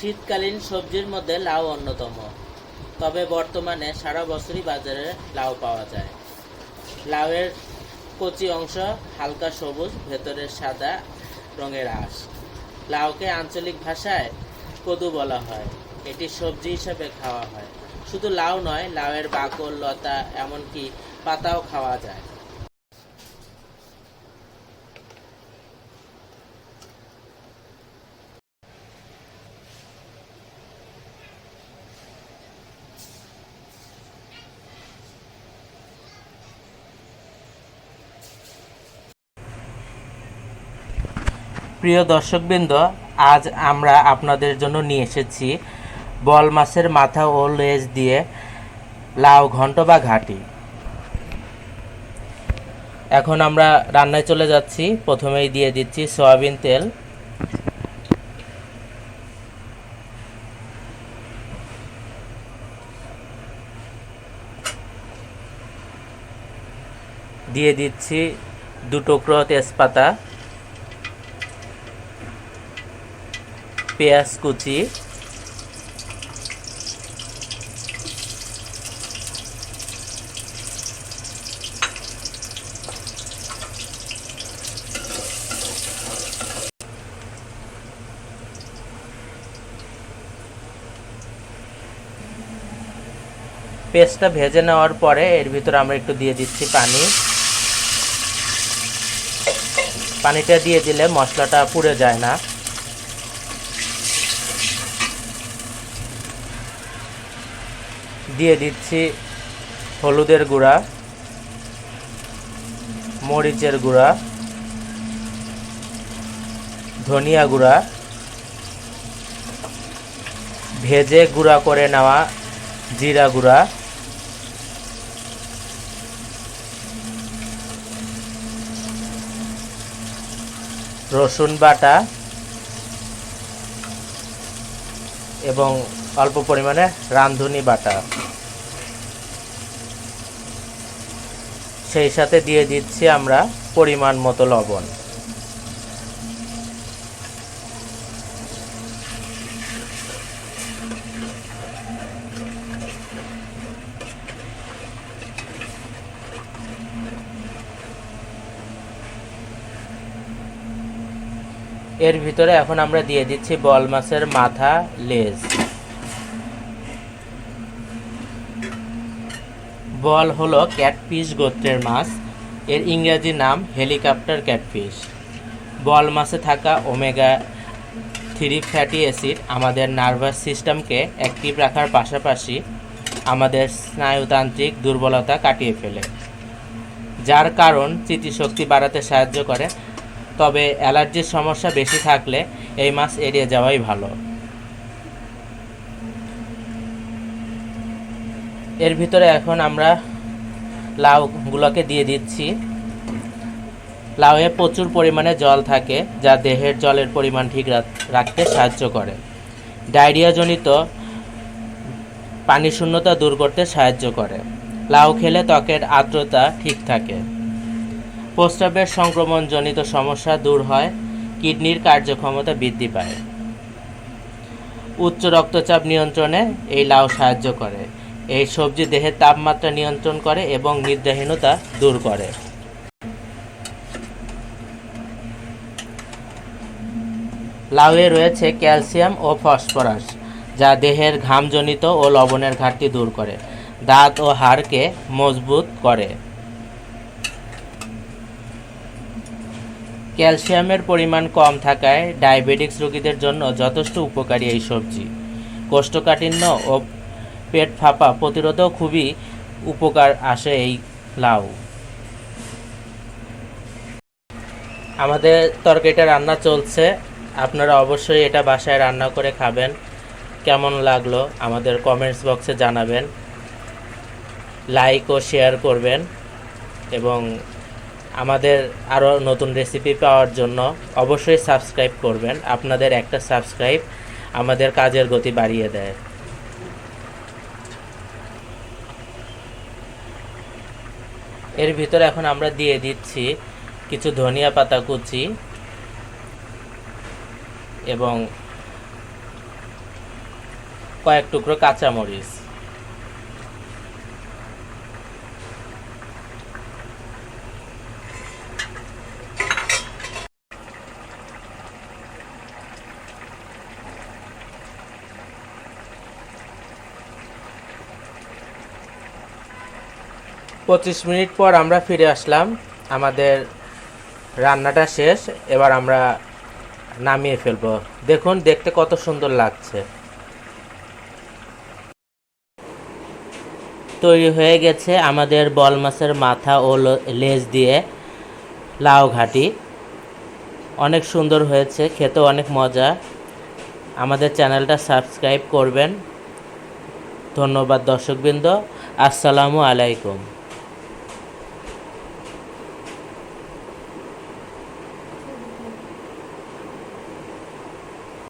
শীতকালীন সবজির মধ্যে লাউ অন্যতম, তবে বর্তমানে সারা বছরই বাজারে লাউ পাওয়া যায়। লাউয়ের কচি অংশ হালকা সবুজ, ভেতরের সাদা রঙের আঁশ। লাউকে আঞ্চলিক ভাষায় কদু বলা হয়। এটি সবজি হিসাবে খাওয়া হয়। শুধু লাউ নয়, লাউয়ের বাকল, লতা, এমনকি পাতাও খাওয়া যায়। প্রিয় দর্শকবৃন্দ, আজ আমরা আপনাদের জন্য নিয়ে এসেছি বল মাছের মাথা ও লেজ দিয়ে লাউ ঘন্ট বা ঘাটি। এখন আমরা রান্নায় চলে যাচ্ছি। প্রথমেই দিয়ে দিচ্ছি সয়াবিন তেল, দিয়ে দিচ্ছি 2 টুকরো তেজপাতা, পেঁয়াজ কুচি, পেস্টটা ভেজে নেওয়ার পরে এর ভিতরে আমরা একটু দিয়ে দিচ্ছি পানি। পানিটা দিয়ে দিলে মশলাটা পুড়ে যায় না। দিয়ে দিচ্ছি হলুদের গুঁড়া, মরিচের গুঁড়া, ধনিয়া গুঁড়া, ভেজে গুঁড়া করে নেওয়া জিরা গুঁড়া, রসুন বাটা এবং অল্প পরিমাণে রাঁধুনি বাটা। সেই সাথে দিয়ে দিচ্ছি আমরা পরিমাণ মতো লবণ। এর ভিতরে এখন আমরা দিয়ে দিচ্ছি বল মাছের মাথা, লেজ। বল হলো ক্যাটফিশ গোত্রের মাছ। এর ইংরেজি নাম হেলিকপ্টার ক্যাটফিশ। বল মাছে থাকা ওমেগা 3 ফ্যাটি অ্যাসিড আমাদের নার্ভাস সিস্টেমকে অ্যাক্টিভ রাখার পাশাপাশি আমাদের স্নায়ুতান্ত্রিক দুর্বলতা কাটিয়ে ফেলে, যার কারণ স্মৃতিশক্তি বাড়াতে সাহায্য করে। তবে অ্যালার্জির সমস্যা বেশি থাকলে এই মাছ এড়িয়ে যাওয়াই ভালো। এর ভিতরে এখন আমরা লাউগুলোকে দিয়ে দিচ্ছি। লাউয়ে প্রচুর পরিমাণে জল থাকে, যা দেহের জলের পরিমাণ ঠিক রাখতে সাহায্য করে। ডায়রিয়াজনিত পানি শূন্যতা দূর করতে সাহায্য করে। লাউ খেলে ত্বকের আর্দ্রতা ঠিক থাকে। প্রস্রাবের সংক্রমণজনিত সমস্যা দূর হয়। কিডনির কার্যক্ষমতা বৃদ্ধি পায়। উচ্চ রক্তচাপ নিয়ন্ত্রণে এই লাউ সাহায্য করে। এই সবজি দেহের তাপমাত্রা নিয়ন্ত্রণ করে এবং নিদ্রাহীনতা দূর করে। লাউয়ে রয়েছে ক্যালসিয়াম ও ফসফরাস, যা দেহের ঘামজনিত ও লবণের ঘাটতি দূর করে। দাঁত ও হাড়কে মজবুত করে। ক্যালসিয়ামের পরিমাণ কম থাকায় ডায়াবেটিক্স রোগীদের জন্য যথেষ্ট উপকারী এই সবজি। কোষ্ঠকাঠিন্য ও পেট ফাঁপা প্রতিরোধেও খুবই উপকার আসে এই লাউ। আমাদের তরকারিটা রান্না চলছে। আপনারা অবশ্যই এটা বাসায় রান্না করে খাবেন। কেমন লাগলো আমাদের কমেন্টস বক্সে জানাবেন। লাইক ও শেয়ার করবেন এবং আমাদের আরও নতুন রেসিপি পাওয়ার জন্য অবশ্যই সাবস্ক্রাইব করবেন। আপনাদের একটা সাবস্ক্রাইব আমাদের কাজের গতি বাড়িয়ে দেয়। এর ভিতরে এখন আমরা দিয়ে দিচ্ছি কিছু ধনিয়া পাতা কুচি এবং কয়েক টুকরো কাঁচামরিচ। পঁচিশ মিনিট পর আমরা ফিরে আসলাম, আমাদের রান্নাটা শেষ। এবার আমরা নামিয়ে ফেলবো। দেখুন দেখতে কত সুন্দর লাগছে। তৈরি হয়ে গেছে আমাদের বল মাছের মাথা ও লেজ দিয়ে লাউ ঘাটি। অনেক সুন্দর হয়েছে, খেতেও অনেক মজা। আমাদের চ্যানেলটা সাবস্ক্রাইব করবেন। ধন্যবাদ দর্শকবৃন্দ। আসসালামু আলাইকুম।